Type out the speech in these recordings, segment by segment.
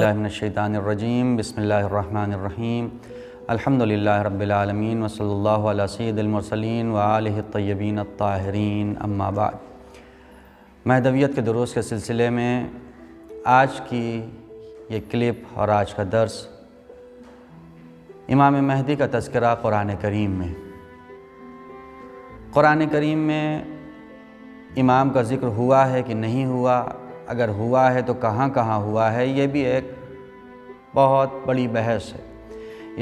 باللہ من الشیطان الرجیم بسم اللہ الرحمن الرحیم الحمدللہ رب العالمین وصلی اللہ علی سید المرسلین وآلہ الطیبین الطاہرین اما بعد۔ مہدویت کے دروس کے سلسلے میں آج کی یہ کلپ اور آج کا درس امام مہدی کا تذکرہ قرآن کریم میں۔ قرآن کریم میں امام کا ذکر ہوا ہے کہ نہیں ہوا، اگر ہوا ہے تو کہاں کہاں ہوا ہے، یہ بھی ایک بہت بڑی بحث ہے،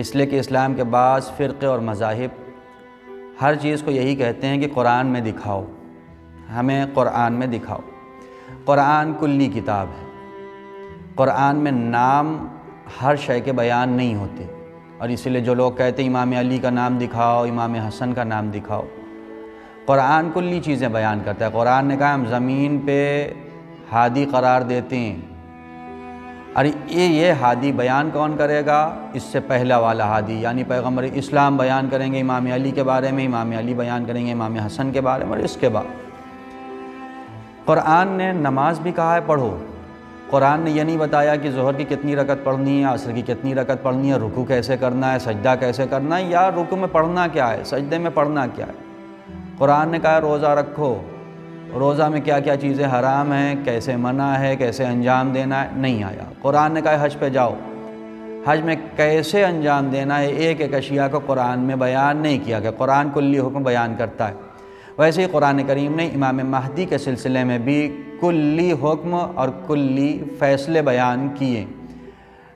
اس لیے کہ اسلام کے بعض فرقے اور مذاہب ہر چیز کو یہی کہتے ہیں کہ قرآن میں دکھاؤ، ہمیں قرآن میں دکھاؤ۔ قرآن کلی کتاب ہے، قرآن میں نام ہر شے کے بیان نہیں ہوتے، اور اسی لیے جو لوگ کہتے ہیں امام علی کا نام دکھاؤ، امام حسن کا نام دکھاؤ، قرآن کلی چیزیں بیان کرتا ہے۔ قرآن نے کہا ہم زمین پہ ہادی قرار دیتے ہیں، اور یہ ہادی بیان کون کرے گا؟ اس سے پہلا والا ہادی، یعنی پیغمبر اسلام بیان کریں گے امام علی کے بارے میں، امام علی بیان کریں گے امام حسن کے بارے میں، اور اس کے بعد قرآن نے نماز بھی کہا ہے پڑھو۔ قرآن نے یہ نہیں بتایا کہ ظہر کی کتنی رکعت پڑھنی ہے، عصر کی کتنی رکعت پڑھنی ہے، رکوع کیسے کرنا ہے، سجدہ کیسے کرنا ہے، یا رکوع میں پڑھنا کیا ہے، سجدے میں پڑھنا کیا ہے۔ قرآن نے کہا روزہ رکھو، روزہ میں کیا کیا چیزیں حرام ہیں، کیسے منع ہے، کیسے انجام دینا ہے، نہیں آیا۔ قرآن نے کہا حج پہ جاؤ، حج میں کیسے انجام دینا ہے، ایک ایک اشیاء کو قرآن میں بیان نہیں کیا گیا۔ قرآن کلی حکم بیان کرتا ہے۔ ویسے ہی قرآن کریم نے امام مہدی کے سلسلے میں بھی کلی حکم اور کلی فیصلے بیان کیے،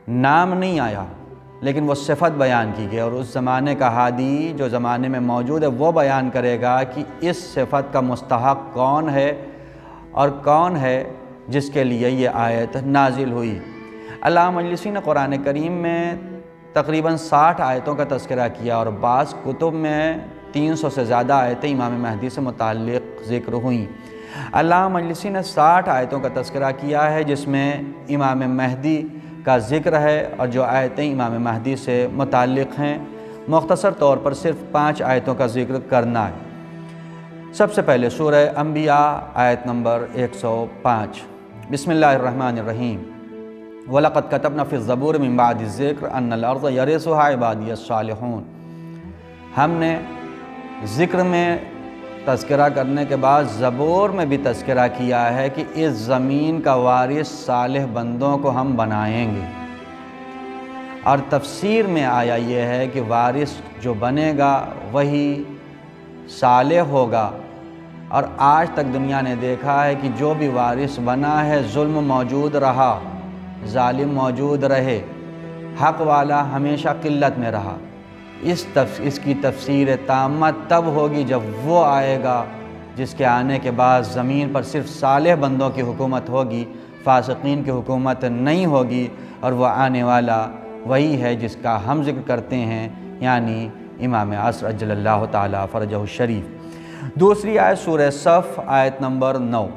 نام نہیں آیا لیکن وہ صفت بیان کی گئی، اور اس زمانے کا ہادی جو زمانے میں موجود ہے وہ بیان کرے گا کہ اس صفت کا مستحق کون ہے اور کون ہے جس کے لیے یہ آیت نازل ہوئی۔ علامہ مجلسی نے قرآن کریم میں تقریباً 60 آیتوں کا تذکرہ کیا، اور بعض کتب میں 300 سے زیادہ آیتیں امام مہدی سے متعلق ذکر ہوئیں۔ علامہ مجلسی نے 60 آیتوں کا تذکرہ کیا ہے جس میں امام مہدی کا ذکر ہے، اور جو آیتیں امام مہدی سے متعلق ہیں مختصر طور پر صرف 5 آیتوں کا ذکر کرنا ہے۔ سب سے پہلے سورہ انبیاء آیت نمبر 105، بسم اللہ الرحمن الرحیم، وَلَقَدْ كَتَبْنَا فِي الزَّبُورِ مِن بَعْدِ الذِّكْرِ أَنَّ الْأَرْضَ يَرِثُهَا عِبَادِيَ الصَّالِحُونَ۔ ہم نے ذکر میں تذکرہ کرنے کے بعد زبور میں بھی تذکرہ کیا ہے کہ اس زمین کا وارث صالح بندوں کو ہم بنائیں گے، اور تفسیر میں آیا یہ ہے کہ وارث جو بنے گا وہی صالح ہوگا۔ اور آج تک دنیا نے دیکھا ہے کہ جو بھی وارث بنا ہے ظلم موجود رہا، ظالم موجود رہے، حق والا ہمیشہ قلت میں رہا۔ اس کی تفسیر تامہ تب ہوگی جب وہ آئے گا جس کے آنے کے بعد زمین پر صرف صالح بندوں کی حکومت ہوگی، فاسقین کی حکومت نہیں ہوگی، اور وہ آنے والا وہی ہے جس کا ہم ذکر کرتے ہیں، یعنی امام عصر اجل اللہ تعالی فرجہ الشریف۔ دوسری آیت سورہ صف آیت نمبر 9،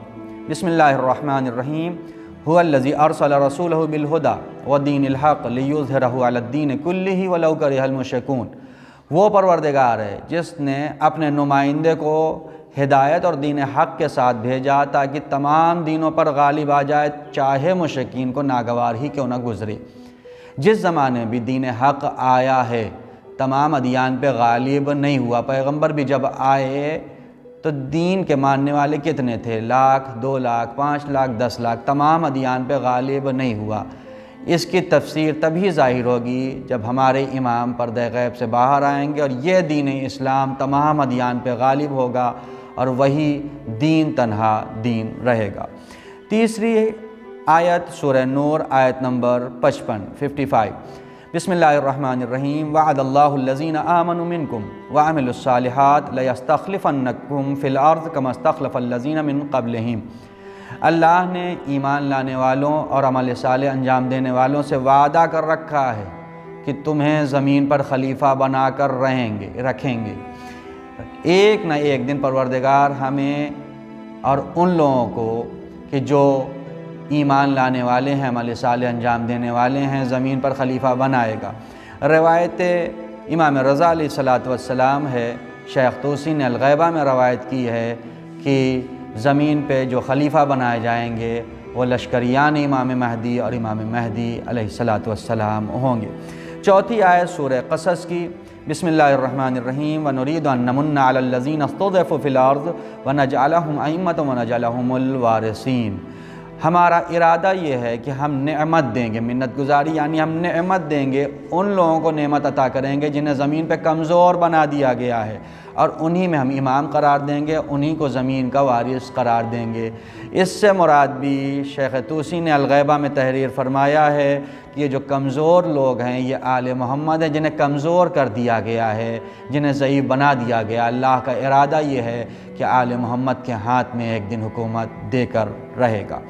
بسم اللہ الرحمن الرحیم، هو الذی ارسل رسولہ بالہدی ودین الحق لیظہرہ علی الدین کلہ ولو کرہ المشرکون۔ وہ پروردگار ہے جس نے اپنے نمائندے کو ہدایت اور دین حق کے ساتھ بھیجا تاکہ تمام دینوں پر غالب آ جائے، چاہے مشرکین کو ناگوار ہی کیوں نہ گزرے۔ جس زمانے میں بھی دین حق آیا ہے تمام ادیان پہ غالب نہیں ہوا۔ پیغمبر بھی جب آئے تو دین کے ماننے والے کتنے تھے؟ 1,00,000، 2,00,000، 5,00,000، 10,00,000، تمام ادیان پہ غالب نہیں ہوا۔ اس کی تفسیر تبھی ظاہر ہوگی جب ہمارے امام پردہ غیب سے باہر آئیں گے، اور یہ دین اسلام تمام ادیان پہ غالب ہوگا، اور وہی دین تنہا دین رہے گا۔ تیسری آیت سورہ نور آیت نمبر 55، بسم اللہ الرحمن الرحیم، وعد اللہ الذین آمنوا منکم وعملوا الصالحات لیستخلفنکم فی الارض کما استخلف الذین من قبلہم۔ اللہ نے ایمان لانے والوں اور عمل صالح انجام دینے والوں سے وعدہ کر رکھا ہے کہ تمہیں زمین پر خلیفہ بنا کر رکھیں گے۔ ایک نہ ایک دن پروردگار ہمیں اور ان لوگوں کو کہ جو ایمان لانے والے ہیں، عمل صالح انجام دینے والے ہیں، زمین پر خلیفہ بنائے گا۔ روایت امام رضا علیہ السلام ہے، شیخ توسی نے الغیبہ میں روایت کی ہے کہ زمین پہ جو خلیفہ بنائے جائیں گے وہ لشکریان امام مہدی اور امام مہدی علیہ الصلاۃ والسلام ہوں گے۔ چوتھی آیت سورہ قصص کی، بسم اللہ الرحمن الرحیم وَنُرِيدُ أَن نَّمُنَّ عَلَى الَّذِينَ اسْتُضْعِفُوا فِي الْأَرْضِ وَنَجْعَلَهُمْ أَئِمَّةً وَنَجْعَلَهُمُ الْوَارِثِينَ۔ ہمارا ارادہ یہ ہے کہ ہم نعمت دیں گے، منت گزاری یعنی ہم نعمت دیں گے، ان لوگوں کو نعمت عطا کریں گے جنہیں زمین پہ کمزور بنا دیا گیا ہے، اور انہی میں ہم امام قرار دیں گے، انہی کو زمین کا وارث قرار دیں گے۔ اس سے مراد بھی شیخ طوسی نے الغیبہ میں تحریر فرمایا ہے کہ یہ جو کمزور لوگ ہیں یہ آل محمد ہیں، جنہیں کمزور کر دیا گیا ہے، جنہیں ضعیف بنا دیا گیا۔ اللہ کا ارادہ یہ ہے کہ آل محمد کے ہاتھ میں ایک دن حکومت دے کر رہے گا۔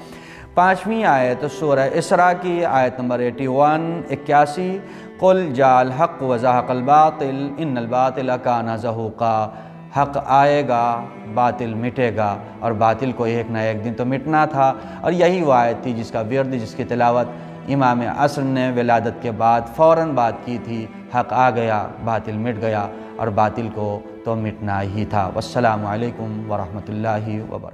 پانچویں آیت سورہ اسراء کی آیت نمبر 81 قُلْ جَاءَ الْحَقُّ وَزَهَقَ الْبَاطِلُ إِنَّ الْبَاطِلَ كَانَ زَهُوقًا۔ حق آئے گا، باطل مٹے گا، اور باطل کو ایک نہ ایک دن تو مٹنا تھا۔ اور یہی وہ آیت تھی جس کا ورد، جس کی تلاوت امام عصر نے ولادت کے بعد فوراً بات کی تھی، حق آ گیا، باطل مٹ گیا، اور باطل کو تو مٹنا ہی تھا۔ والسلام علیکم ورحمۃ اللہ وبرکاتہ۔